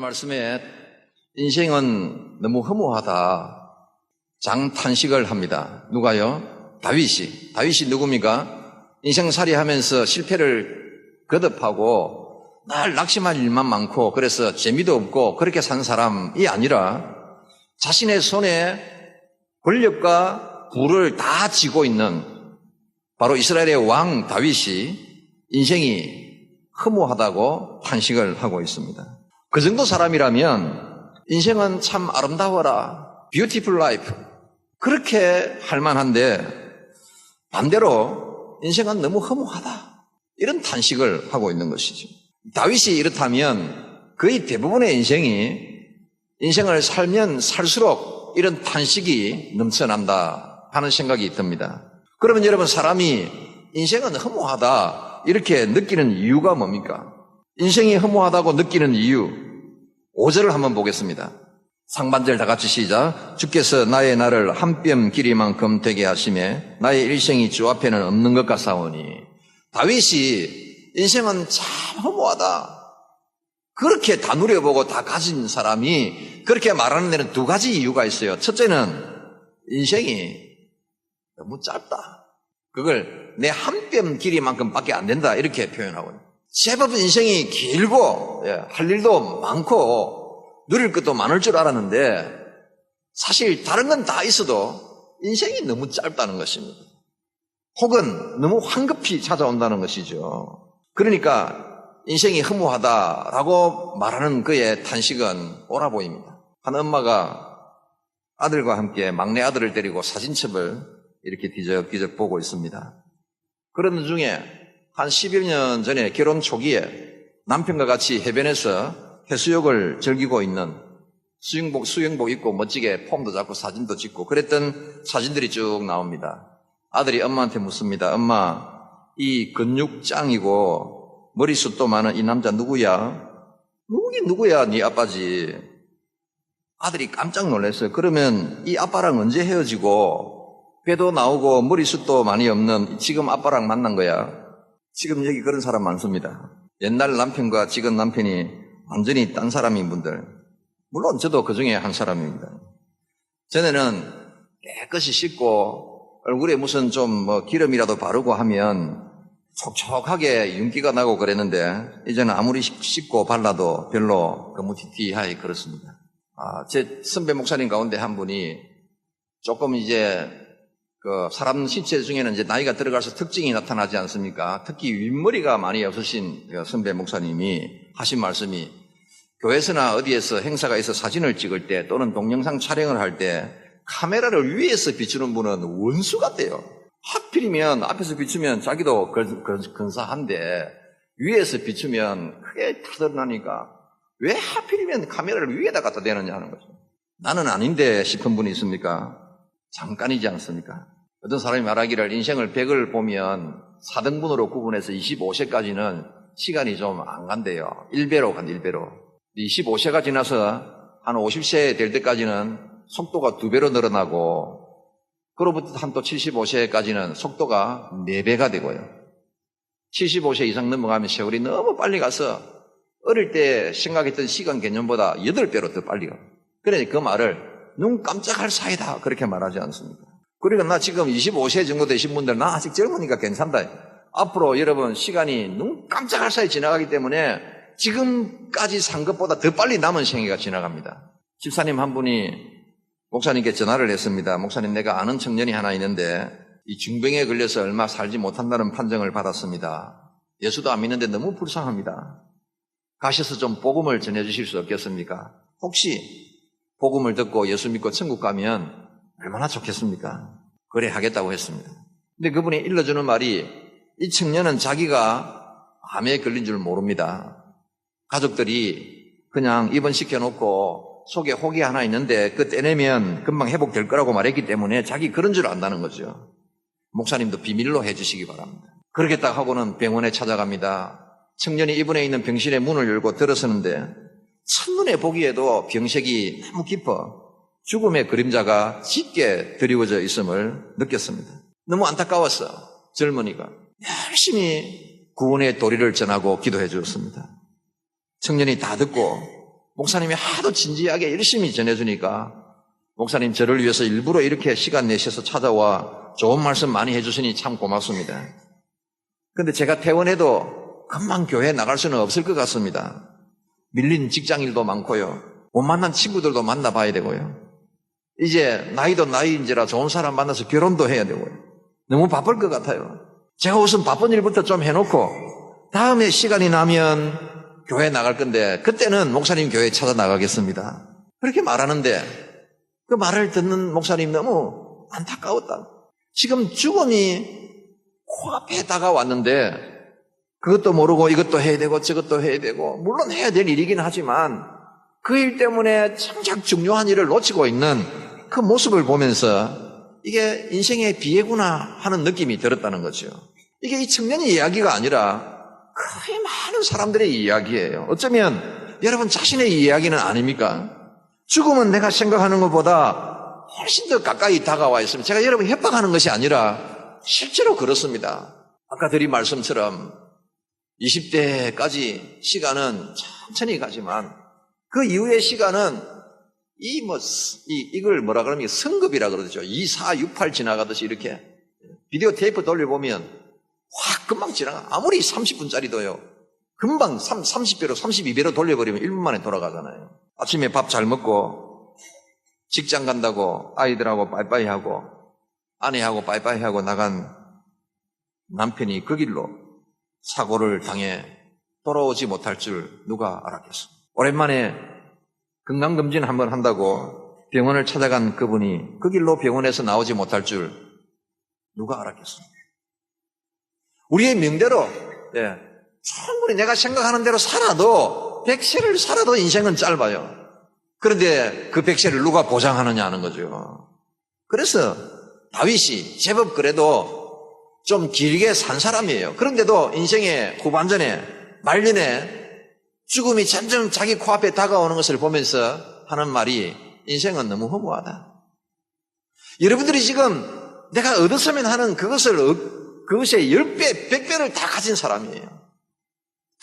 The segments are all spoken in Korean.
말씀에 인생은 너무 허무하다 장탄식을 합니다. 누가요? 다윗이 누굽니까? 인생살이 하면서 실패를 거듭하고 날 낙심할 일만 많고 그래서 재미도 없고 그렇게 산 사람이 아니라 자신의 손에 권력과 부를 다 쥐고 있는 바로 이스라엘의 왕 다윗이 인생이 허무하다고 탄식을 하고 있습니다. 그 정도 사람이라면 인생은 참 아름다워라, beautiful life 그렇게 할 만한데 반대로 인생은 너무 허무하다 이런 탄식을 하고 있는 것이죠. 다윗이 이렇다면 거의 대부분의 인생을 살면 살수록 이런 탄식이 넘쳐난다 하는 생각이 듭니다. 그러면 여러분, 사람이 인생은 허무하다 이렇게 느끼는 이유가 뭡니까? 인생이 허무하다고 느끼는 이유 5절을 한번 보겠습니다. 상반절 다 같이 시작. 주께서 나의 날을 한 뼘 길이만큼 되게 하시매 나의 일생이 주 앞에는 없는 것 같사오니. 다윗이 인생은 참 허무하다 그렇게 다 누려보고 다 가진 사람이 그렇게 말하는 데는 두 가지 이유가 있어요. 첫째는 인생이 너무 짧다. 그걸 내 한 뼘 길이만큼 밖에 안 된다 이렇게 표현하거든요. 제법 인생이 길고 할 일도 많고 누릴 것도 많을 줄 알았는데 사실 다른 건 다 있어도 인생이 너무 짧다는 것입니다. 혹은 너무 황급히 찾아온다는 것이죠. 그러니까 인생이 허무하다라고 말하는 그의 탄식은 옳아 보입니다. 한 엄마가 아들과 함께 막내 아들을 데리고 사진첩을 이렇게 뒤적뒤적 보고 있습니다. 그런 중에 한 10여 년 전에 결혼 초기에 남편과 같이 해변에서 해수욕을 즐기고 있는 수영복 입고 멋지게 폼도 잡고 사진도 찍고 그랬던 사진들이 쭉 나옵니다. 아들이 엄마한테 묻습니다. 엄마, 이 근육짱이고 머리숱도 많은 이 남자 누구야? 누구야? 네 아빠지. 아들이 깜짝 놀랐어요. 그러면 이 아빠랑 언제 헤어지고 배도 나오고 머리숱도 많이 없는 지금 아빠랑 만난 거야? 지금 여기 그런 사람 많습니다. 옛날 남편과 지금 남편이 완전히 딴 사람인 분들. 물론 저도 그 중에 한 사람입니다. 전에는 깨끗이 씻고 얼굴에 무슨 좀 기름이라도 바르고 하면 촉촉하게 윤기가 나고 그랬는데 이제는 아무리 씻고 발라도 별로 거무튀튀하게 그렇습니다. 제 선배 목사님 가운데 한 분이 조금 이제 사람 신체 중에는 이제 나이가 들어가서 특징이 나타나지 않습니까? 특히 윗머리가 많이 없으신 선배 목사님이 하신 말씀이 교회에서나 어디에서 행사가 있어 사진을 찍을 때 또는 동영상 촬영을 할 때 카메라를 위에서 비추는 분은 원수 같대요. 하필이면 앞에서 비추면 자기도 근사한데 위에서 비추면 크게 타드러나니까 왜 하필이면 카메라를 위에다 갖다 대느냐 하는 거죠. 나는 아닌데 싶은 분이 있습니까? 잠깐이지 않습니까? 어떤 사람이 말하기를 인생을 100을 보면 4등분으로 구분해서 25세까지는 시간이 좀 안 간대요. 1배로 간 1배로. 25세가 지나서 한 50세 될 때까지는 속도가 2배로 늘어나고 그로부터 한 또 75세까지는 속도가 4배가 되고요. 75세 이상 넘어가면 세월이 너무 빨리 가서 어릴 때 생각했던 시간 개념보다 8배로 더 빨리 가요. 그러니 그 말을 눈 깜짝할 사이다 그렇게 말하지 않습니까? 그러니까 나 지금 25세 정도 되신 분들 나 아직 젊으니까 괜찮다. 앞으로 여러분 시간이 눈 깜짝할 사이 지나가기 때문에 지금까지 산 것보다 더 빨리 남은 생애가 지나갑니다. 집사님 한 분이 목사님께 전화를 했습니다. 목사님, 내가 아는 청년이 하나 있는데 이 중병에 걸려서 얼마 살지 못한다는 판정을 받았습니다. 예수도 안 믿는데 너무 불쌍합니다. 가셔서 좀 복음을 전해주실 수 없겠습니까? 혹시 복음을 듣고 예수 믿고 천국 가면 얼마나 좋겠습니까? 그래 하겠다고 했습니다. 근데 그분이 일러주는 말이 이 청년은 자기가 암에 걸린 줄 모릅니다. 가족들이 그냥 입원시켜놓고 속에 혹이 하나 있는데 그 떼내면 금방 회복될 거라고 말했기 때문에 자기 그런 줄 안다는 거죠. 목사님도 비밀로 해주시기 바랍니다. 그러겠다 하고는 병원에 찾아갑니다. 청년이 입원해 있는 병실의 문을 열고 들어서는데 첫눈에 보기에도 병색이 너무 깊어 죽음의 그림자가 짙게 드리워져 있음을 느꼈습니다. 너무 안타까웠어. 젊은이가 열심히 구원의 도리를 전하고 기도해 주었습니다. 청년이 다 듣고 목사님이 하도 진지하게 열심히 전해주니까 목사님 저를 위해서 일부러 이렇게 시간 내셔서 찾아와 좋은 말씀 많이 해주시니 참 고맙습니다. 근데 제가 퇴원해도 금방 교회 나갈 수는 없을 것 같습니다. 밀린 직장일도 많고요. 못 만난 친구들도 만나봐야 되고요. 이제 나이도 나이인지라 좋은 사람 만나서 결혼도 해야 되고요. 너무 바쁠 것 같아요. 제가 우선 바쁜 일부터 좀 해놓고 다음에 시간이 나면 교회 나갈 건데 그때는 목사님 교회 찾아 나가겠습니다. 그렇게 말하는데 그 말을 듣는 목사님 너무 안타까웠다. 지금 죽음이 코앞에 다가왔는데 그것도 모르고 이것도 해야 되고 저것도 해야 되고 물론 해야 될 일이긴 하지만 그 일 때문에 정작 중요한 일을 놓치고 있는 그 모습을 보면서 이게 인생의 비애구나 하는 느낌이 들었다는 거죠. 이게 이 청년의 이야기가 아니라 거의 많은 사람들의 이야기예요. 어쩌면 여러분 자신의 이야기는 아닙니까? 죽음은 내가 생각하는 것보다 훨씬 더 가까이 다가와 있습니다. 제가 여러분 협박하는 것이 아니라 실제로 그렇습니다. 아까 드린 말씀처럼 20대까지 시간은 천천히 가지만 그 이후의 시간은 이걸 뭐라 그러면 성급이라 그러죠. 2, 4, 6, 8 지나가듯이 이렇게 비디오 테이프 돌려보면 확 금방 지나가. 아무리 30분짜리도요. 금방 30배로 32배로 돌려버리면 1분 만에 돌아가잖아요. 아침에 밥 잘 먹고 직장 간다고 아이들하고 빠이빠이 하고 아내하고 빠이빠이 하고 나간 남편이 그 길로 사고를 당해 돌아오지 못할 줄 누가 알았겠어. 오랜만에 건강검진 한번 한다고 병원을 찾아간 그분이 그 길로 병원에서 나오지 못할 줄 누가 알았겠습니까? 우리의 명대로 충분히 내가 생각하는 대로 살아도 100세를 살아도 인생은 짧아요. 그런데 그 100세를 누가 보장하느냐 하는 거죠. 그래서 다윗이 제법 그래도 좀 길게 산 사람이에요. 그런데도 인생의 후반전에 말년에 죽음이 점점 자기 코앞에 다가오는 것을 보면서 하는 말이 인생은 너무 허무하다. 여러분들이 지금 내가 얻었으면 하는 그것의 10배, 100배를 다 가진 사람이에요.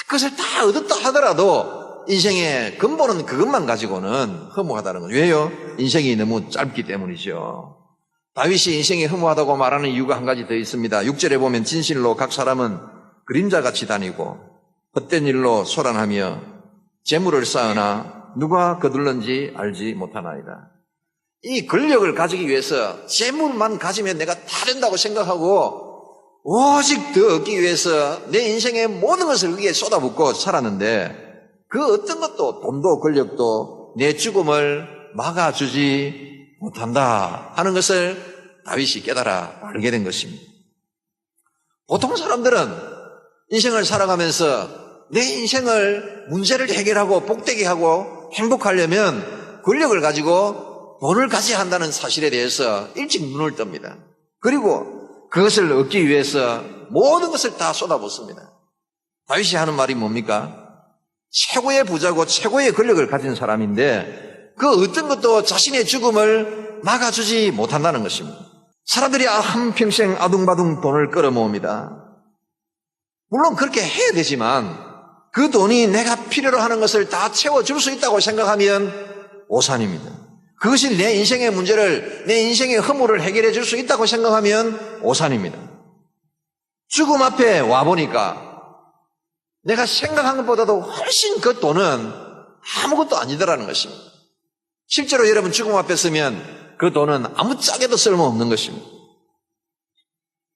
그것을 다 얻었다 하더라도 인생의 근본은 그것만 가지고는 허무하다는 거죠. 왜요? 인생이 너무 짧기 때문이죠. 다윗이 인생이 허무하다고 말하는 이유가 한 가지 더 있습니다. 6절에 보면 진실로 각 사람은 그림자같이 다니고 헛된 일로 소란하며 재물을 쌓으나 누가 거둘는지 알지 못하나이다. 이 권력을 가지기 위해서 재물만 가지면 내가 다 된다고 생각하고 오직 더 얻기 위해서 내 인생의 모든 것을 거기에 쏟아붓고 살았는데 그 어떤 것도 돈도 권력도 내 죽음을 막아주지 못한다 하는 것을 다윗이 깨달아 알게 된 것입니다. 보통 사람들은 인생을 살아가면서 내 인생을 문제를 해결하고 복되게 하고 행복하려면 권력을 가지고 돈을 가져야 한다는 사실에 대해서 일찍 눈을 뜹니다. 그리고 그것을 얻기 위해서 모든 것을 다 쏟아붓습니다. 다윗이 하는 말이 뭡니까? 최고의 부자고 최고의 권력을 가진 사람인데 그 어떤 것도 자신의 죽음을 막아주지 못한다는 것입니다. 사람들이 한평생 아둥바둥 돈을 끌어모읍니다. 물론 그렇게 해야 되지만 그 돈이 내가 필요로 하는 것을 다 채워줄 수 있다고 생각하면 오산입니다. 그것이 내 인생의 문제를, 내 인생의 허물을 해결해 줄 수 있다고 생각하면 오산입니다. 죽음 앞에 와보니까 내가 생각한 것보다도 훨씬 그 돈은 아무것도 아니더라는 것입니다. 실제로 여러분 죽음 앞에 서면 그 돈은 아무짝에도 쓸모없는 것입니다.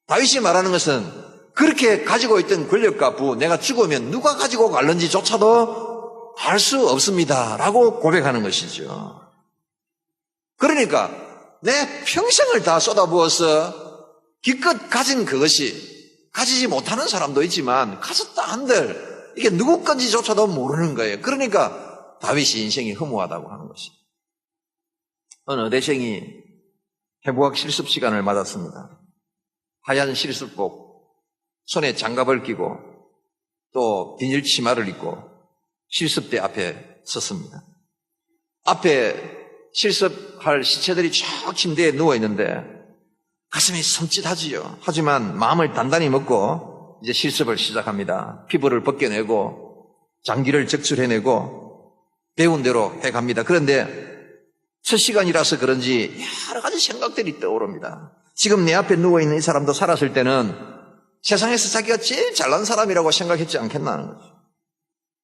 다윗이 말하는 것은 그렇게 가지고 있던 권력과 부, 내가 죽으면 누가 가지고 갈는지조차도 알 수 없습니다 라고 고백하는 것이죠. 그러니까 내 평생을 다 쏟아부어서 기껏 가진 그것이 가지지 못하는 사람도 있지만 가졌다 한들 이게 누구 건지조차도 모르는 거예요. 그러니까 다윗이 인생이 허무하다고 하는 것입니다. 어느 의대생이 해부학 실습 시간을 맞았습니다. 하얀 실습복, 손에 장갑을 끼고 또 비닐 치마를 입고 실습대 앞에 섰습니다. 앞에 실습할 시체들이 쫙 침대에 누워있는데 가슴이 섬찟하지요. 하지만 마음을 단단히 먹고 이제 실습을 시작합니다. 피부를 벗겨내고 장기를 적출해내고 배운 대로 해갑니다. 그런데 첫 시간이라서 그런지 여러 가지 생각들이 떠오릅니다. 지금 내 앞에 누워있는 이 사람도 살았을 때는 세상에서 자기가 제일 잘난 사람이라고 생각했지 않겠나는 거죠.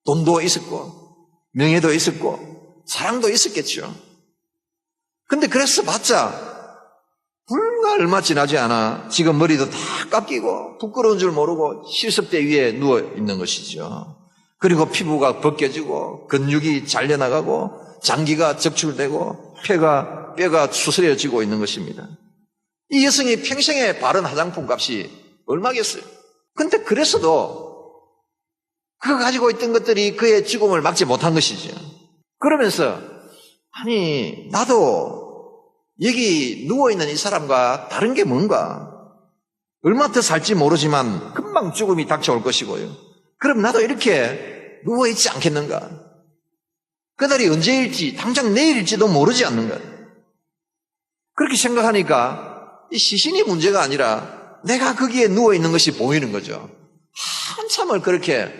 돈도 있었고 명예도 있었고 사랑도 있었겠죠. 근데 그래서 봤자 불과 얼마 지나지 않아 지금 머리도 다 깎이고 부끄러운 줄 모르고 실습대 위에 누워있는 것이죠. 그리고 피부가 벗겨지고 근육이 잘려나가고 장기가 적출되고 뼈가 추스려지고 있는 것입니다. 이 여성이 평생에 바른 화장품 값이 얼마겠어요? 근데 그래서도 그가 가지고 있던 것들이 그의 죽음을 막지 못한 것이죠. 그러면서 아니 나도 여기 누워있는 이 사람과 다른 게 뭔가? 얼마 더 살지 모르지만 금방 죽음이 닥쳐올 것이고요. 그럼 나도 이렇게 누워있지 않겠는가? 그날이 언제일지 당장 내일일지도 모르지 않는가? 그렇게 생각하니까 이 시신이 문제가 아니라 내가 거기에 누워있는 것이 보이는 거죠. 한참을 그렇게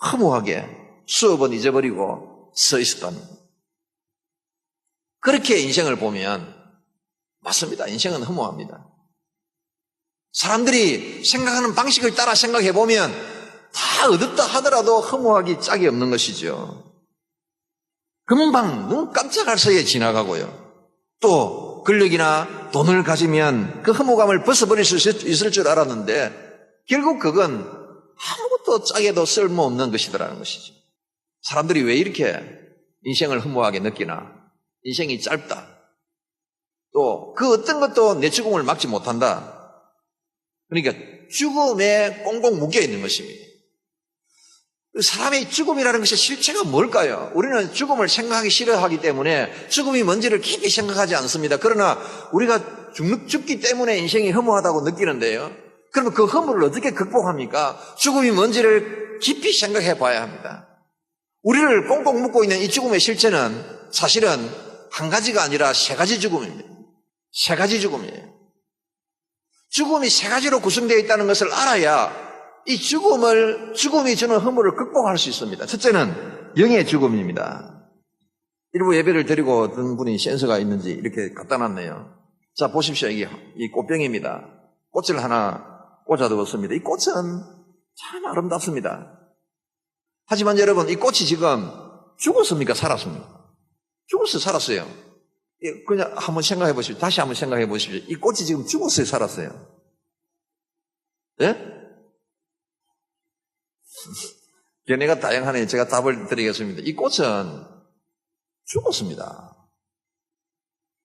허무하게 수업은 잊어버리고 서 있었답니다. 그렇게 인생을 보면 맞습니다. 인생은 허무합니다. 사람들이 생각하는 방식을 따라 생각해보면 다 얻었다 하더라도 허무하기 짝이 없는 것이죠. 금방 눈 깜짝할 새에 지나가고요. 또 권력이나 돈을 가지면 그 허무감을 벗어버릴 수 있을 줄 알았는데 결국 그건 아무것도 짝에도 쓸모없는 것이더라는 것이죠. 사람들이 왜 이렇게 인생을 허무하게 느끼나? 인생이 짧다. 또 그 어떤 것도 내 죽음을 막지 못한다. 그러니까 죽음에 꽁꽁 묶여 있는 것입니다. 사람의 죽음이라는 것의 실체가 뭘까요? 우리는 죽음을 생각하기 싫어하기 때문에 죽음이 뭔지를 깊이 생각하지 않습니다. 그러나 우리가 죽기 때문에 인생이 허무하다고 느끼는데요. 그러면 그 허무를 어떻게 극복합니까? 죽음이 뭔지를 깊이 생각해 봐야 합니다. 우리를 꽁꽁 묶고 있는 이 죽음의 실체는 사실은 한 가지가 아니라 세 가지 죽음입니다. 세 가지 죽음이에요. 죽음이 세 가지로 구성되어 있다는 것을 알아야 이 죽음이 주는 허물을 극복할 수 있습니다. 첫째는 영의 죽음입니다. 일부 예배를 드리고 어떤 분이 센서가 있는지 이렇게 갖다 놨네요. 자, 보십시오. 이게 이 꽃병입니다. 꽃을 하나 꽂아두었습니다. 이 꽃은 참 아름답습니다. 하지만 여러분, 이 꽃이 지금 죽었습니까? 살았습니까? 죽었어요, 살았어요. 그냥 한번 생각해 보십시오. 다시 한번 생각해 보십시오. 이 꽃이 지금 죽었어요, 살았어요? 예? 견해가 다양하네요. 제가 답을 드리겠습니다. 이 꽃은 죽었습니다.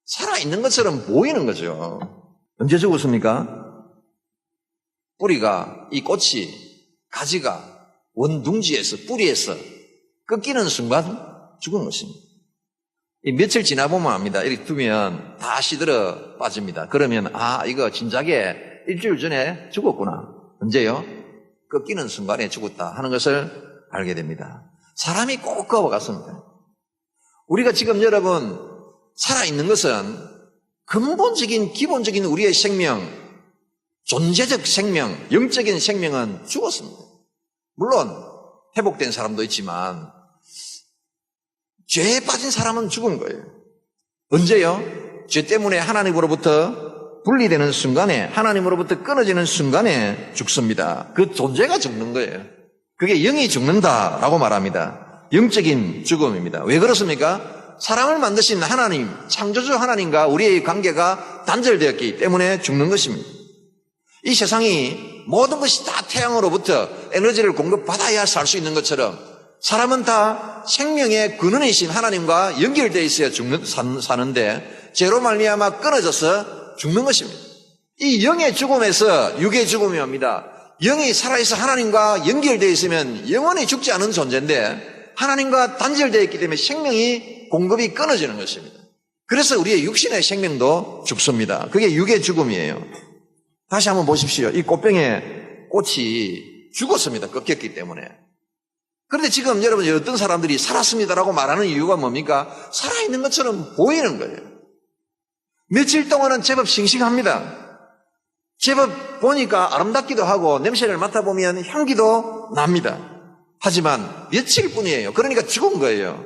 살아있는 것처럼 보이는 거죠. 언제 죽었습니까? 뿌리가, 이 꽃이, 가지가 원둥지에서, 뿌리에서 꺾이는 순간 죽은 것입니다. 이 며칠 지나보면 압니다. 이렇게 두면 다 시들어 빠집니다. 그러면 이거 진작에 일주일 전에 죽었구나. 언제요? 꺾이는 순간에 죽었다 하는 것을 알게 됩니다. 사람이 꼭 그와 같습니다. 우리가 지금 여러분 살아있는 것은 근본적인 기본적인 우리의 생명, 존재적 생명, 영적인 생명은 죽었습니다. 물론 회복된 사람도 있지만 죄에 빠진 사람은 죽은 거예요. 언제요? 죄 때문에 하나님으로부터 분리되는 순간에, 하나님으로부터 끊어지는 순간에 죽습니다. 그 존재가 죽는 거예요. 그게 영이 죽는다라고 말합니다. 영적인 죽음입니다. 왜 그렇습니까? 사람을 만드신 하나님, 창조주 하나님과 우리의 관계가 단절되었기 때문에 죽는 것입니다. 이 세상이 모든 것이 다 태양으로부터 에너지를 공급받아야 살 수 있는 것처럼 사람은 다 생명의 근원이신 하나님과 연결되어 있어야 사는데 죄로 말미암아 끊어져서 죽는 것입니다. 이 영의 죽음에서 육의 죽음이 옵니다. 영이 살아있어 하나님과 연결되어 있으면 영원히 죽지 않은 존재인데 하나님과 단절되어 있기 때문에 생명이 공급이 끊어지는 것입니다. 그래서 우리의 육신의 생명도 죽습니다. 그게 육의 죽음이에요. 다시 한번 보십시오. 이 꽃병의 꽃이 죽었습니다. 꺾였기 때문에. 그런데 지금 여러분 어떤 사람들이 살았습니다라고 말하는 이유가 뭡니까? 살아있는 것처럼 보이는 거예요. 며칠 동안은 제법 싱싱합니다. 제법 보니까 아름답기도 하고 냄새를 맡아보면 향기도 납니다. 하지만 며칠뿐이에요. 그러니까 죽은 거예요.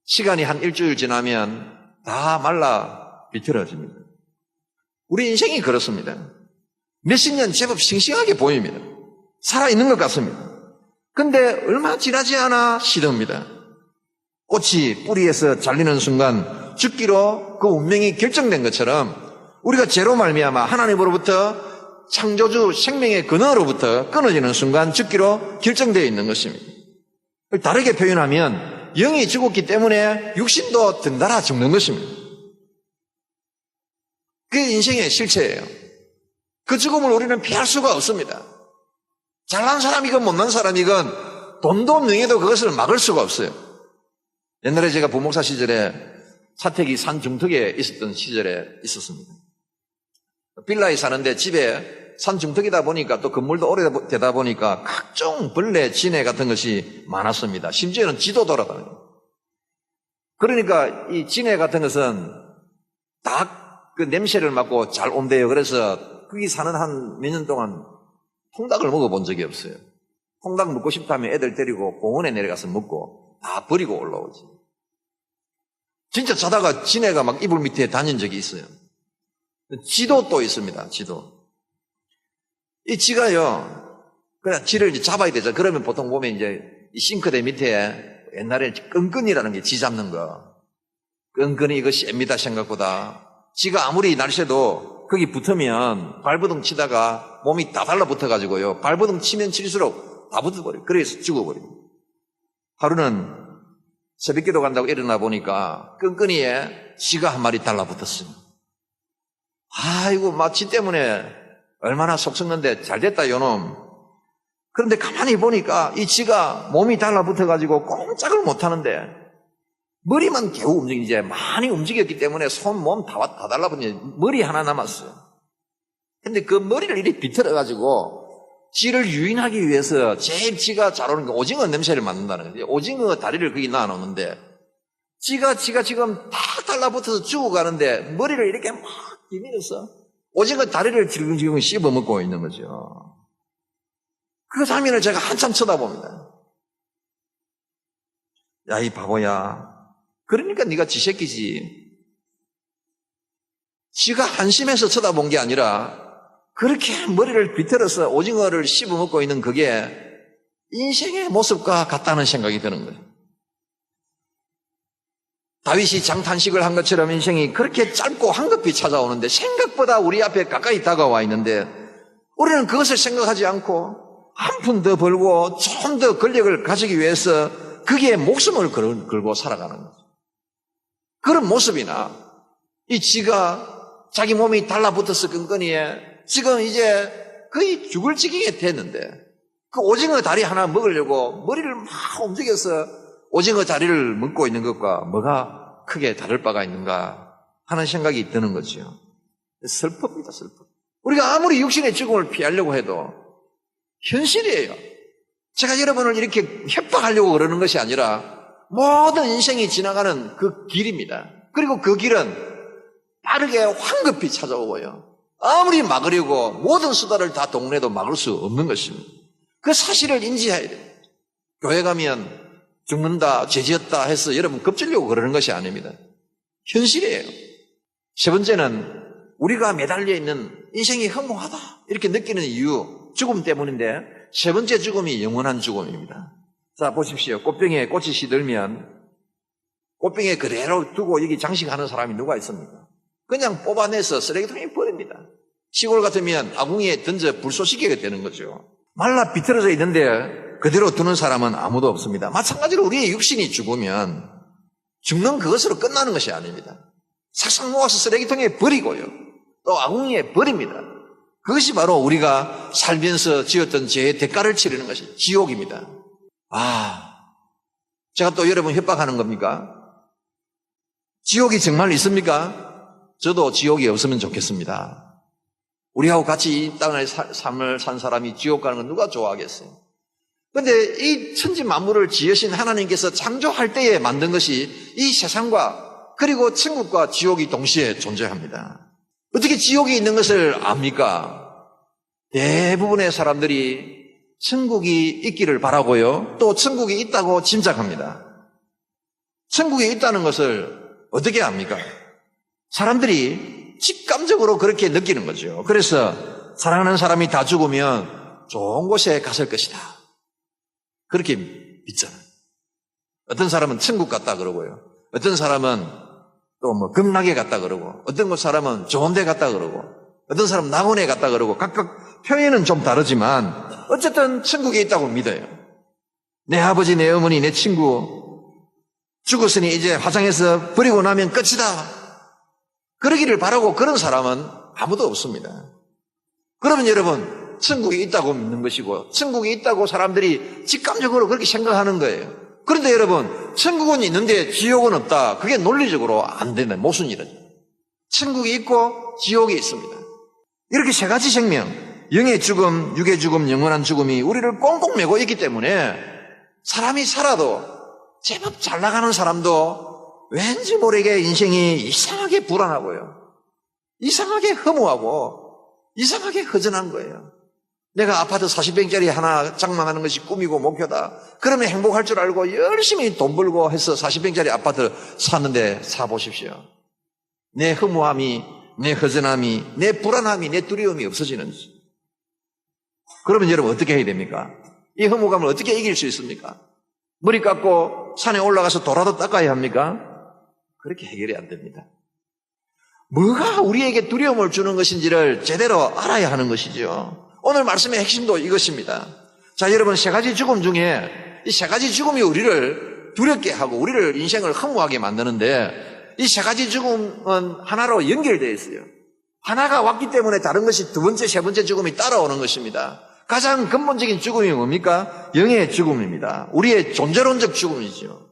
시간이 한 일주일 지나면 다 말라 비틀어집니다. 우리 인생이 그렇습니다. 몇십 년 제법 싱싱하게 보입니다. 살아있는 것 같습니다. 근데 얼마 지나지 않아 시듭니다. 꽃이 뿌리에서 잘리는 순간 죽기로 그 운명이 결정된 것처럼 우리가 죄로 말미암아 하나님으로부터 창조주 생명의 근원으로부터 끊어지는 순간 죽기로 결정되어 있는 것입니다. 다르게 표현하면 영이 죽었기 때문에 육신도 덩달아 죽는 것입니다. 그게 인생의 실체예요. 그 죽음을 우리는 피할 수가 없습니다. 잘난 사람이건 못난 사람이건 돈도 명예도 그것을 막을 수가 없어요. 옛날에 제가 부목사 시절에 사택이 산 중턱에 있었던 시절에 있었습니다. 빌라에 사는데 집에 산 중턱이다 보니까 또 건물도 오래되다 보니까 각종 벌레, 진해 같은 것이 많았습니다. 심지어는 쥐도 돌아다녀요. 그러니까 이 진해 같은 것은 다 그 냄새를 맡고 잘 온대요. 그래서 거기 사는 한 몇 년 동안 통닭을 먹어본 적이 없어요. 통닭 먹고 싶다면 애들 데리고 공원에 내려가서 먹고 다 버리고 올라오지. 진짜 자다가 진해가 막 이불 밑에 다닌 적이 있어요. 쥐도 또 있습니다. 쥐도. 이 쥐가요, 그냥 쥐를 이제 잡아야 되죠. 그러면 보통 보면 이제 이 싱크대 밑에 옛날에 끈끈이라는 게 쥐 잡는 거. 끈끈이 이거 셉니다, 생각보다. 쥐가 아무리 날쌔도 거기 붙으면 발버둥 치다가 몸이 다 달라붙어가지고요. 발버둥 치면 칠수록 다 붙어버려요. 그래서 죽어버려요. 하루는 새벽기도 간다고 일어나 보니까 끈끈이에 쥐가 한 마리 달라붙었어요. 아이고, 막 쥐 때문에 얼마나 속 썩는데 잘됐다, 요놈. 그런데 가만히 보니까 이 쥐가 몸이 달라붙어가지고 꼼짝을 못하는데 머리만 겨우 움직이지 많이 움직였기 때문에 손, 몸 다 달라붙니 머리 하나 남았어요. 근데 그 머리를 이렇게 비틀어가지고 쥐를 유인하기 위해서 제일 쥐가 잘 오는 게 오징어 냄새를 맡는다는 거예요. 오징어 다리를 거기 놔놓는데 쥐가 지금 다 달라붙어서 죽어가는데 머리를 이렇게 막 비밀어서 오징어 다리를 지금 씹어먹고 있는 거죠. 그 장면을 제가 한참 쳐다봅니다. 야, 이 바보야. 그러니까 네가 쥐새끼지. 쥐가 한심해서 쳐다본 게 아니라 그렇게 머리를 비틀어서 오징어를 씹어먹고 있는 그게 인생의 모습과 같다는 생각이 드는 거예요. 다윗이 장탄식을 한 것처럼 인생이 그렇게 짧고 황급히 찾아오는데 생각보다 우리 앞에 가까이 다가와 있는데 우리는 그것을 생각하지 않고 한 푼 더 벌고 좀 더 권력을 가지기 위해서 거기에 목숨을 걸고 살아가는 거죠. 그런 모습이나 이 쥐가 자기 몸이 달라붙어서 끈끈이에 지금 이제 거의 죽을 지경에 됐는데 그 오징어 다리 하나 먹으려고 머리를 막 움직여서 오징어 다리를 먹고 있는 것과 뭐가 크게 다를 바가 있는가 하는 생각이 드는 거죠. 슬픕니다, 슬픔. 우리가 아무리 육신의 죽음을 피하려고 해도 현실이에요. 제가 여러분을 이렇게 협박하려고 그러는 것이 아니라 모든 인생이 지나가는 그 길입니다. 그리고 그 길은 빠르게 황급히 찾아오고요. 아무리 막으려고 모든 수단을 다 동원해도 막을 수 없는 것입니다. 그 사실을 인지해야 돼요. 교회 가면 죽는다, 죄지었다 해서 여러분 겁주려고 그러는 것이 아닙니다. 현실이에요. 세 번째는 우리가 매달려 있는 인생이 허무하다 이렇게 느끼는 이유, 죽음 때문인데 세 번째 죽음이 영원한 죽음입니다. 자, 보십시오. 꽃병에 꽃이 시들면 꽃병에 그대로 두고 여기 장식하는 사람이 누가 있습니까? 그냥 뽑아내서 쓰레기통에 버립니다. 시골 같으면 아궁이에 던져 불쏘시개가 되는 거죠. 말라 비틀어져 있는데 그대로 두는 사람은 아무도 없습니다. 마찬가지로 우리의 육신이 죽으면 죽는 그것으로 끝나는 것이 아닙니다. 싹싹 모아서 쓰레기통에 버리고요. 또 아궁이에 버립니다. 그것이 바로 우리가 살면서 지었던 죄의 대가를 치르는 것이 지옥입니다. 제가 또 여러분 협박하는 겁니까? 지옥이 정말 있습니까? 저도 지옥이 없으면 좋겠습니다. 우리하고 같이 이 땅의 삶을 산 사람이 지옥 가는 건 누가 좋아하겠어요? 그런데 이 천지 만물을 지으신 하나님께서 창조할 때에 만든 것이 이 세상과 그리고 천국과 지옥이 동시에 존재합니다. 어떻게 지옥이 있는 것을 압니까? 대부분의 사람들이 천국이 있기를 바라고요. 또 천국이 있다고 짐작합니다. 천국에 있다는 것을 어떻게 압니까? 사람들이 직감적으로 그렇게 느끼는 거죠. 그래서 사랑하는 사람이 다 죽으면 좋은 곳에 갔을 것이다. 그렇게 믿잖아요. 어떤 사람은 천국 갔다 그러고요. 어떤 사람은 또 뭐 극락에 갔다 그러고, 어떤 사람은 좋은 데 갔다 그러고, 어떤 사람은 낙원에 갔다 그러고, 각각 표현은 좀 다르지만 어쨌든 천국에 있다고 믿어요. 내 아버지, 내 어머니, 내 친구 죽었으니 이제 화상에서 버리고 나면 끝이다. 그러기를 바라고 그런 사람은 아무도 없습니다. 그러면 여러분, 천국에 있다고 믿는 것이고 천국에 있다고 사람들이 직감적으로 그렇게 생각하는 거예요. 그런데 여러분, 천국은 있는데 지옥은 없다. 그게 논리적으로 안 되는 모순이라죠. 천국이 있고 지옥이 있습니다. 이렇게 세 가지 생명, 영의 죽음, 육의 죽음, 영원한 죽음이 우리를 꽁꽁 메고 있기 때문에 사람이 살아도 제법 잘 나가는 사람도 왠지 모르게 인생이 이상하게 불안하고요. 이상하게 허무하고 이상하게 허전한 거예요. 내가 아파트 40평짜리 하나 장만하는 것이 꿈이고 목표다. 그러면 행복할 줄 알고 열심히 돈 벌고 해서 40평짜리 아파트 샀는데 사보십시오. 내 허무함이, 내 허전함이, 내 불안함이, 내 두려움이 없어지는 거죠. 그러면 여러분 어떻게 해야 됩니까? 이 허무감을 어떻게 이길 수 있습니까? 머리 깎고 산에 올라가서 도라도 닦아야 합니까? 그렇게 해결이 안 됩니다. 뭐가 우리에게 두려움을 주는 것인지를 제대로 알아야 하는 것이죠. 오늘 말씀의 핵심도 이것입니다. 자, 여러분, 세 가지 죽음 중에 이 세 가지 죽음이 우리를 두렵게 하고 우리를 인생을 허무하게 만드는데 이 세 가지 죽음은 하나로 연결되어 있어요. 하나가 왔기 때문에 다른 것이 두 번째, 세 번째 죽음이 따라오는 것입니다. 가장 근본적인 죽음이 뭡니까? 영의 죽음입니다. 우리의 존재론적 죽음이죠.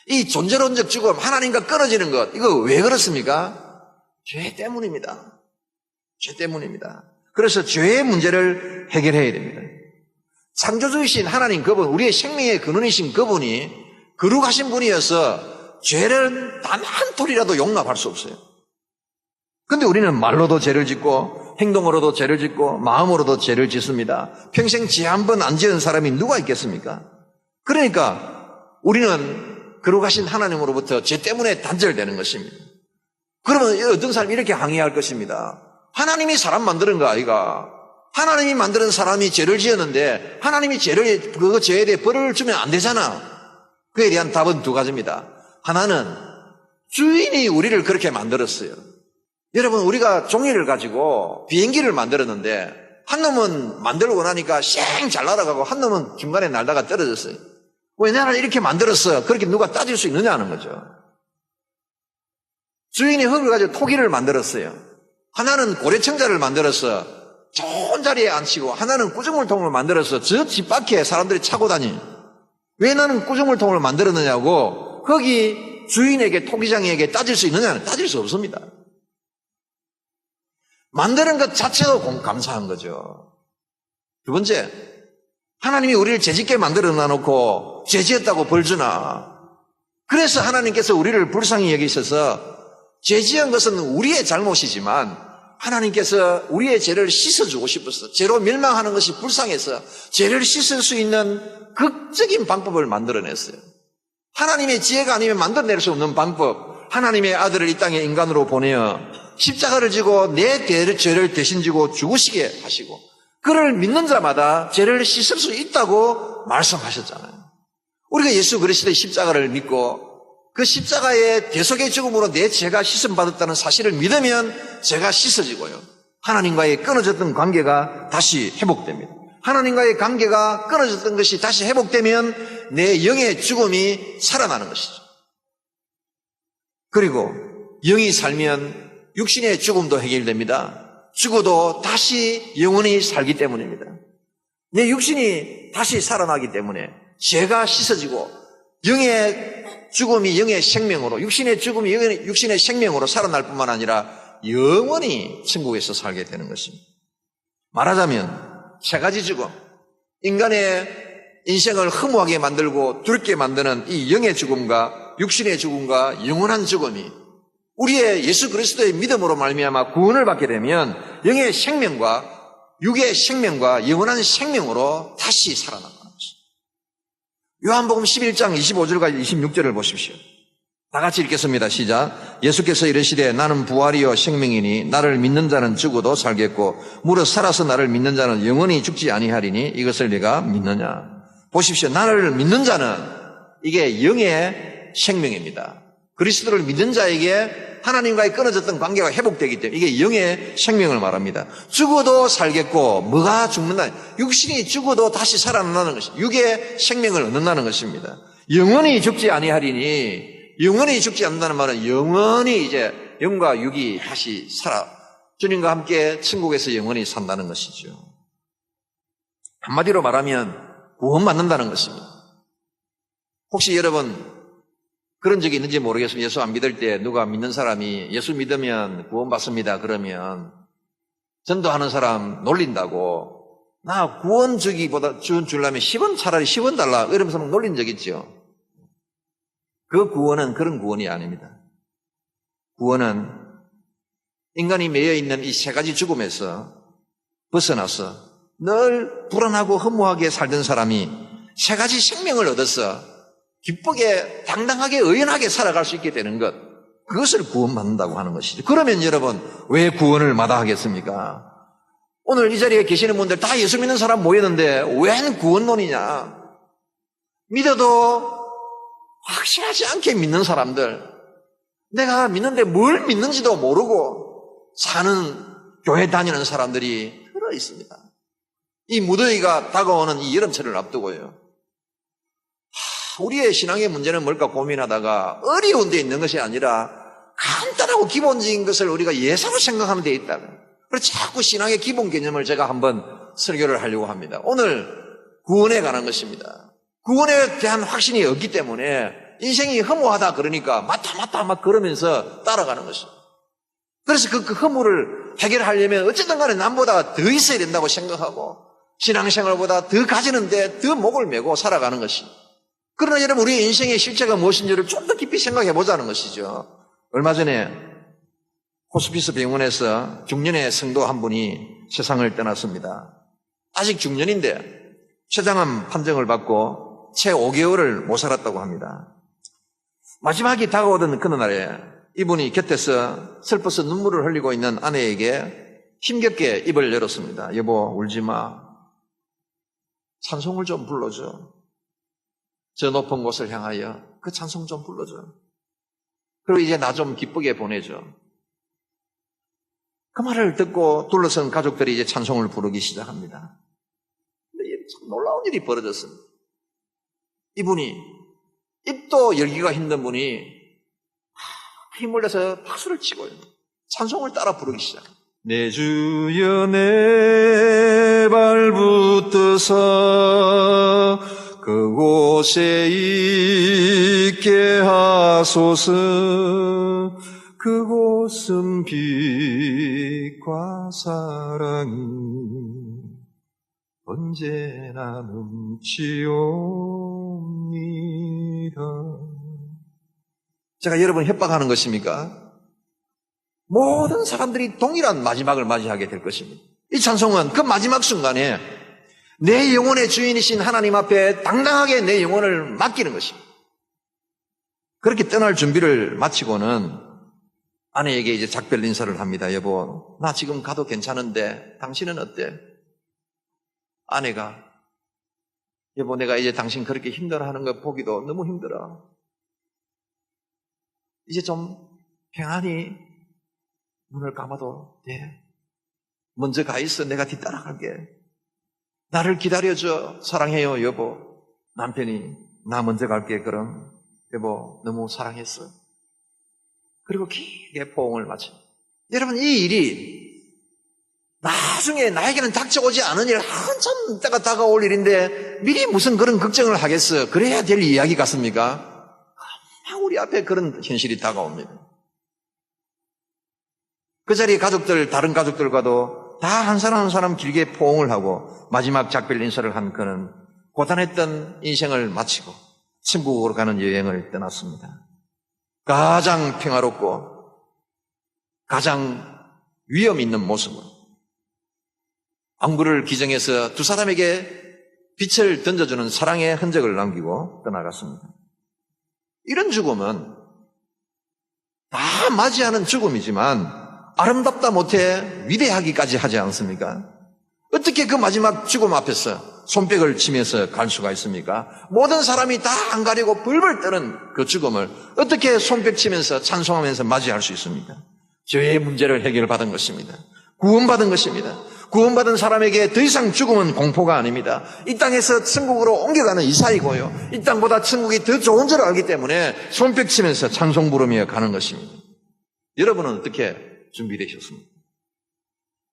이 존재론적 죽음, 하나님과 끊어지는 것, 이거 왜 그렇습니까? 죄 때문입니다. 죄 때문입니다. 그래서 죄의 문제를 해결해야 됩니다. 창조주이신 하나님 그분, 우리의 생명의 근원이신 그분이 거룩하신 분이어서 죄를 단 한 톨이라도 용납할 수 없어요. 근데 우리는 말로도 죄를 짓고 행동으로도 죄를 짓고 마음으로도 죄를 짓습니다. 평생 죄 한 번 안 지은 사람이 누가 있겠습니까? 그러니까 우리는 거룩하신 하나님으로부터 죄 때문에 단절되는 것입니다. 그러면 어떤 사람이 이렇게 항의할 것입니다. 하나님이 사람 만드는 거 아이가? 하나님이 만드는 사람이 죄를 지었는데 하나님이 그 죄에 대해 벌을 주면 안 되잖아. 그에 대한 답은 두 가지입니다. 하나는 주인이 우리를 그렇게 만들었어요. 여러분, 우리가 종이를 가지고 비행기를 만들었는데 한 놈은 만들고 나니까 쌩 잘 날아가고 한 놈은 중간에 날다가 떨어졌어요. 왜 나를 이렇게 만들었어? 그렇게 누가 따질 수 있느냐는 거죠. 주인이 흙을 가지고 토기를 만들었어요. 하나는 고래청자를 만들어서 좋은 자리에 앉히고 하나는 구조물통을 만들어서 저 집 밖에 사람들이 차고 다니. 왜 나는 구조물통을 만들었느냐고 거기 주인에게, 토기장에게 따질 수 있느냐는 따질 수 없습니다. 만드는 것 자체도 감사한 거죠. 두 번째, 하나님이 우리를 죄짓게 만들어 놔놓고 죄지었다고 벌 주나. 그래서 하나님께서 우리를 불쌍히 여기셔서 죄지은 것은 우리의 잘못이지만 하나님께서 우리의 죄를 씻어주고 싶어서, 죄로 멸망하는 것이 불쌍해서 죄를 씻을 수 있는 극적인 방법을 만들어냈어요. 하나님의 지혜가 아니면 만들어낼 수 없는 방법, 하나님의 아들을 이 땅에 인간으로 보내어 십자가를 지고 내 죄를 대신 지고 죽으시게 하시고 그를 믿는 자마다 죄를 씻을 수 있다고 말씀하셨잖아요. 우리가 예수 그리스도의 십자가를 믿고 그 십자가의 대속의 죽음으로 내 죄가 씻음받았다는 사실을 믿으면 죄가 씻어지고요. 하나님과의 끊어졌던 관계가 다시 회복됩니다. 하나님과의 관계가 끊어졌던 것이 다시 회복되면 내 영의 죽음이 살아나는 것이죠. 그리고 영이 살면 육신의 죽음도 해결됩니다. 죽어도 다시 영원히 살기 때문입니다. 내 육신이 다시 살아나기 때문에 죄가 씻어지고 영의 죽음이 영의 생명으로, 육신의 죽음이 육신의 생명으로 살아날 뿐만 아니라 영원히 천국에서 살게 되는 것입니다. 말하자면 세 가지 죽음, 인간의 인생을 허무하게 만들고 두렵게 만드는 이 영의 죽음과 육신의 죽음과 영원한 죽음이 우리의 예수 그리스도의 믿음으로 말미암아 구원을 받게 되면 영의 생명과 육의 생명과 영원한 생명으로 다시 살아나는 것입니다. 요한복음 11장 25절과 26절을 보십시오. 다 같이 읽겠습니다. 시작. 예수께서 이르시되 나는 부활이요 생명이니 나를 믿는 자는 죽어도 살겠고 무릇 살아서 나를 믿는 자는 영원히 죽지 아니하리니 이것을 네가 믿느냐. 보십시오. 나를 믿는 자는 이게 영의 생명입니다. 그리스도를 믿는 자에게 하나님과의 끊어졌던 관계가 회복되기 때문에 이게 영의 생명을 말합니다. 죽어도 살겠고 뭐가 죽는다? 육신이 죽어도 다시 살아난다는 것이 육의 생명을 얻는다는 것입니다. 영원히 죽지 아니하리니 영원히 죽지 않는다는 말은 영원히 이제 영과 육이 다시 살아 주님과 함께 천국에서 영원히 산다는 것이죠. 한마디로 말하면 구원받는다는 것입니다. 혹시 여러분 그런 적이 있는지 모르겠습니다. 예수 안 믿을 때 누가 믿는 사람이 예수 믿으면 구원받습니다 그러면 전도하는 사람 놀린다고 나 구원 주기보다 주려면 10원 차라리 10원 달라 이러면서 놀린 적 있죠. 그 구원은 그런 구원이 아닙니다. 구원은 인간이 매여 있는 이 세 가지 죽음에서 벗어나서 늘 불안하고 허무하게 살던 사람이 세 가지 생명을 얻어서 기쁘게 당당하게 의연하게 살아갈 수 있게 되는 것, 그것을 구원받는다고 하는 것이죠. 그러면 여러분 왜 구원을 마다하겠습니까? 오늘 이 자리에 계시는 분들 다 예수 믿는 사람 모였는데 웬 구원론이냐? 믿어도 확실하지 않게 믿는 사람들, 내가 믿는데 뭘 믿는지도 모르고 사는 교회 다니는 사람들이 들어 있습니다. 이 무더위가 다가오는 이 여름철을 앞두고요. 우리의 신앙의 문제는 뭘까 고민하다가 어려운 데 있는 것이 아니라 간단하고 기본적인 것을 우리가 예사로 생각하는 데 있다. 그래서 자꾸 신앙의 기본 개념을 제가 한번 설교를 하려고 합니다. 오늘 구원에 관한 것입니다. 구원에 대한 확신이 없기 때문에 인생이 허무하다 그러니까 맞다 막 그러면서 따라가는 것입니다. 그래서 그 허무를 해결하려면 어쨌든 간에 남보다 더 있어야 된다고 생각하고 신앙생활보다 더 가지는데 더 목을 메고 살아가는 것입니다. 그러나 여러분 우리의 인생의 실체가 무엇인지를 좀 더 깊이 생각해 보자는 것이죠. 얼마 전에 호스피스 병원에서 중년의 성도 한 분이 세상을 떠났습니다. 아직 중년인데 췌장암 판정을 받고 채 5개월을 못 살았다고 합니다. 마지막이 다가오던 그런 날에 이분이 곁에서 슬퍼서 눈물을 흘리고 있는 아내에게 힘겹게 입을 열었습니다. 여보 울지 마. 찬송을 좀 불러줘. 저 높은 곳을 향하여 그 찬송 좀 불러줘. 그리고 이제 나 좀 기쁘게 보내줘. 그 말을 듣고 둘러선 가족들이 이제 찬송을 부르기 시작합니다. 근데 참 놀라운 일이 벌어졌습니다. 이분이 입도 열기가 힘든 분이 힘을 내서 박수를 치고요. 찬송을 따라 부르기 시작합니다. 내 주여 내 발붙드사 그곳에 있게 하소서. 그곳은 빛과 사랑이 언제나 넘치옵니다. 제가 여러분 협박하는 것입니까? 모든 사람들이 동일한 마지막을 맞이하게 될 것입니다. 이 찬송은 그 마지막 순간에 내 영혼의 주인이신 하나님 앞에 당당하게 내 영혼을 맡기는 것입니다. 그렇게 떠날 준비를 마치고는 아내에게 이제 작별 인사를 합니다. 여보, 나 지금 가도 괜찮은데 당신은 어때? 아내가 여보, 내가 이제 당신 그렇게 힘들어하는 거 보기도 너무 힘들어. 이제 좀 평안히 눈을 감아도 돼. 먼저 가 있어. 내가 뒤따라갈게. 나를 기다려줘. 사랑해요, 여보. 남편이 나 먼저 갈게. 그럼 여보, 너무 사랑했어. 그리고 길게 포옹을 마칩니다. 여러분, 이 일이 나중에 나에게는 닥쳐오지 않은 일, 한참 때가 다가올 일인데 미리 무슨 그런 걱정을 하겠어. 그래야 될 이야기 같습니까? 금방 우리 앞에 그런 현실이 다가옵니다. 그 자리에 가족들, 다른 가족들과도 다 한 사람 한 사람 길게 포옹을 하고 마지막 작별 인사를 한 그는 고단했던 인생을 마치고 천국으로 가는 여행을 떠났습니다. 가장 평화롭고 가장 위험 있는 모습으로 안구를 기정해서 두 사람에게 빛을 던져주는 사랑의 흔적을 남기고 떠나갔습니다. 이런 죽음은 다 맞이하는 죽음이지만 아름답다 못해 위대하기까지 하지 않습니까? 어떻게 그 마지막 죽음 앞에서 손뼉을 치면서 갈 수가 있습니까? 모든 사람이 다 안 가리고 벌벌 떠는 그 죽음을 어떻게 손뼉 치면서 찬송하면서 맞이할 수 있습니까? 죄의 문제를 해결받은 것입니다. 구원받은 것입니다. 구원받은 사람에게 더 이상 죽음은 공포가 아닙니다. 이 땅에서 천국으로 옮겨가는 이사이고요. 이 땅보다 천국이 더 좋은 줄 알기 때문에 손뼉 치면서 찬송 부르며 가는 것입니다. 여러분은 어떻게 준비되셨습니까?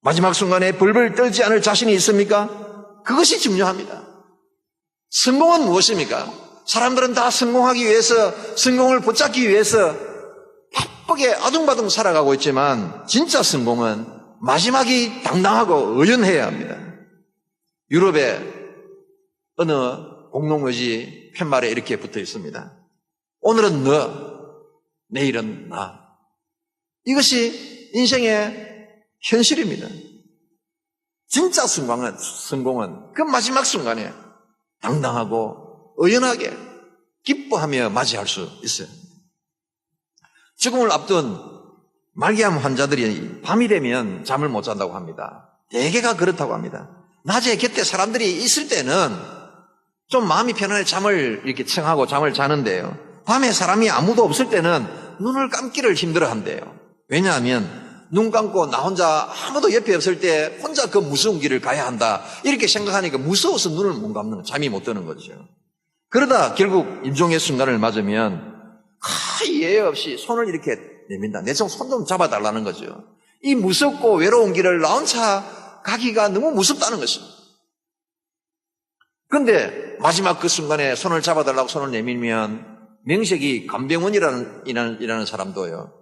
마지막 순간에 벌벌 떨지 않을 자신이 있습니까? 그것이 중요합니다. 성공은 무엇입니까? 사람들은 다 성공하기 위해서, 성공을 붙잡기 위해서 바쁘게 아둥바둥 살아가고 있지만 진짜 성공은 마지막이 당당하고 의연해야 합니다. 유럽의 어느 공동묘지 팻말에 이렇게 붙어 있습니다. 오늘은 너, 내일은 나. 이것이 인생의 현실입니다. 진짜 성공은 그 마지막 순간에 당당하고 의연하게 기뻐하며 맞이할 수 있어요. 죽음을 앞둔 말기암 환자들이 밤이 되면 잠을 못 잔다고 합니다. 대개가 그렇다고 합니다. 낮에 곁에 사람들이 있을 때는 좀 마음이 편안해 잠을 이렇게 청하고 잠을 자는데요. 밤에 사람이 아무도 없을 때는 눈을 감기를 힘들어 한대요. 왜냐하면 눈 감고 나 혼자 아무도 옆에 없을 때 혼자 그 무서운 길을 가야 한다 이렇게 생각하니까 무서워서 눈을 못 감는 거예요. 잠이 못 드는 거죠. 그러다 결국 임종의 순간을 맞으면 예외 없이 손을 이렇게 내민다. 내 손 좀 잡아달라는 거죠. 이 무섭고 외로운 길을 나 혼자 가기가 너무 무섭다는 것입니다. 그런데 마지막 그 순간에 손을 잡아달라고 손을 내밀면 명색이 간병원이라는 사람도요.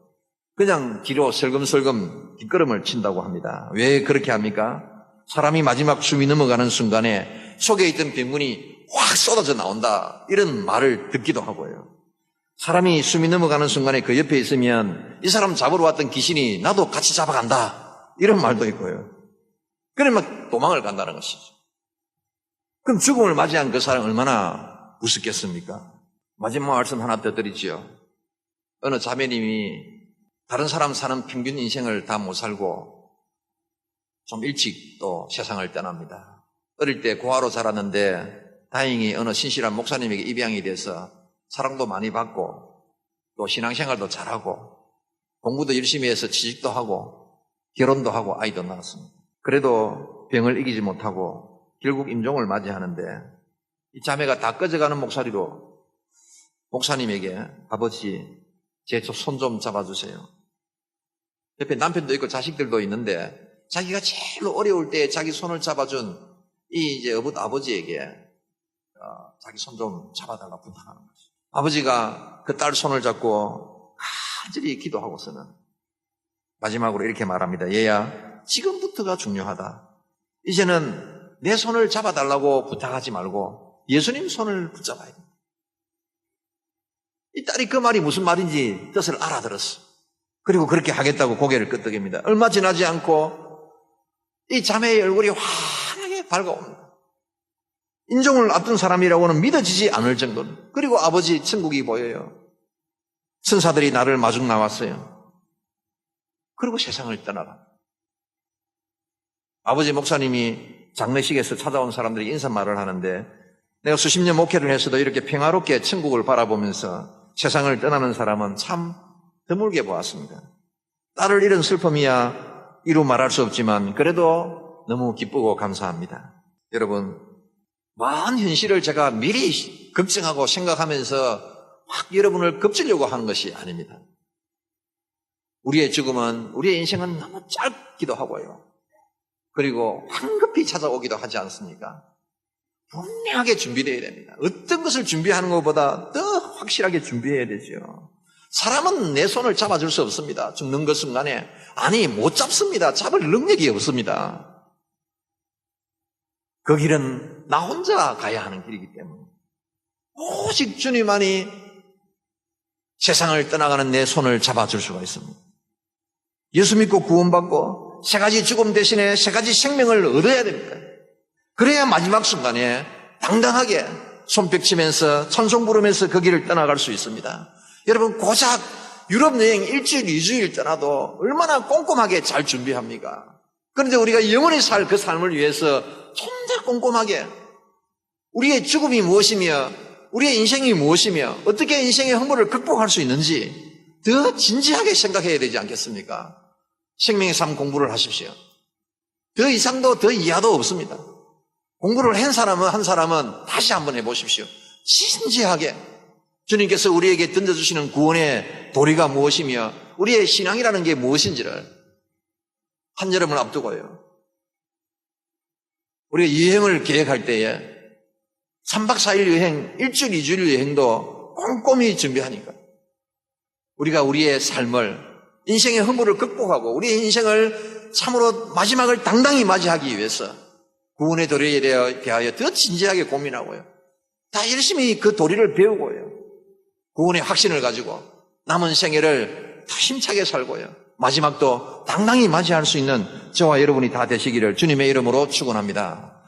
그냥 뒤로 슬금슬금 뒷걸음을 친다고 합니다. 왜 그렇게 합니까? 사람이 마지막 숨이 넘어가는 순간에 속에 있던 병문이 확 쏟아져 나온다. 이런 말을 듣기도 하고요. 사람이 숨이 넘어가는 순간에 그 옆에 있으면 이 사람 잡으러 왔던 귀신이 나도 같이 잡아간다. 이런 말도 있고요. 그러면 도망을 간다는 것이죠. 그럼 죽음을 맞이한 그 사람 얼마나 무섭겠습니까? 마지막 말씀 하나 더 드리지요. 어느 자매님이 다른 사람 사는 평균 인생을 다 못 살고 좀 일찍 또 세상을 떠납니다. 어릴 때 고아로 자랐는데 다행히 어느 신실한 목사님에게 입양이 돼서 사랑도 많이 받고 또 신앙생활도 잘하고 공부도 열심히 해서 취직도 하고 결혼도 하고 아이도 낳았습니다. 그래도 병을 이기지 못하고 결국 임종을 맞이하는데 이 자매가 다 꺼져가는 목소리로 목사님에게 아버지 제 손 좀 잡아주세요. 옆에 남편도 있고 자식들도 있는데 자기가 제일 어려울 때 자기 손을 잡아준 이 이제 아버지에게 자기 손 좀 잡아달라 부탁하는 거죠. 아버지가 그 딸 손을 잡고 간절히 기도하고서는 마지막으로 이렇게 말합니다. 얘야, 지금부터가 중요하다. 이제는 내 손을 잡아달라고 부탁하지 말고 예수님 손을 붙잡아야 돼. 이 딸이 그 말이 무슨 말인지 뜻을 알아들었어. 그리고 그렇게 하겠다고 고개를 끄덕입니다. 얼마 지나지 않고 이 자매의 얼굴이 환하게 밝아옵니다. 인종을 앞둔 사람이라고는 믿어지지 않을 정도로. 그리고 아버지 천국이 보여요. 천사들이 나를 마중 나왔어요. 그리고 세상을 떠나가. 아버지 목사님이 장례식에서 찾아온 사람들이 인사말을 하는데 내가 수십 년 목회를 했어도 이렇게 평화롭게 천국을 바라보면서 세상을 떠나는 사람은 참 드물게 보았습니다. 딸을 잃은 슬픔이야 이루 말할 수 없지만 그래도 너무 기쁘고 감사합니다. 여러분, 많은 현실을 제가 미리 걱정하고 생각하면서 막 여러분을 겁주려고 하는 것이 아닙니다. 우리의 죽음은, 우리의 인생은 너무 짧기도 하고요. 그리고 황급히 찾아오기도 하지 않습니까? 분명하게 준비되어야 됩니다. 어떤 것을 준비하는 것보다 더 확실하게 준비해야 되죠. 사람은 내 손을 잡아줄 수 없습니다. 죽는 그 순간에. 아니, 못 잡습니다. 잡을 능력이 없습니다. 그 길은 나 혼자 가야 하는 길이기 때문에 오직 주님만이 세상을 떠나가는 내 손을 잡아줄 수가 있습니다. 예수 믿고 구원받고 세 가지 죽음 대신에 세 가지 생명을 얻어야 됩니다. 그래야 마지막 순간에 당당하게 손뼉치면서 찬송 부르면서 그 길을 떠나갈 수 있습니다. 여러분, 고작 유럽 여행 1주일, 2주일 떠나도 얼마나 꼼꼼하게 잘 준비합니까? 그런데 우리가 영원히 살 그 삶을 위해서 좀 더 꼼꼼하게 우리의 죽음이 무엇이며 우리의 인생이 무엇이며 어떻게 인생의 허물을 극복할 수 있는지 더 진지하게 생각해야 되지 않겠습니까? 생명의 삶 공부를 하십시오. 더 이상도 더 이하도 없습니다. 공부를 한 사람은 다시 한번 해보십시오. 진지하게 주님께서 우리에게 던져주시는 구원의 도리가 무엇이며 우리의 신앙이라는 게 무엇인지를 한여름을 앞두고요. 우리가 여행을 계획할 때에 3박 4일 여행, 1주일, 2주일 여행도 꼼꼼히 준비하니까 우리가 우리의 삶을 인생의 허물을 극복하고 우리의 인생을 참으로 마지막을 당당히 맞이하기 위해서 구원의 도리에 대하여 더 진지하게 고민하고요. 다 열심히 그 도리를 배우고요. 구원의 확신을 가지고 남은 생애를 더 힘차게 살고요. 마지막도 당당히 맞이할 수 있는 저와 여러분이 다 되시기를 주님의 이름으로 축원합니다.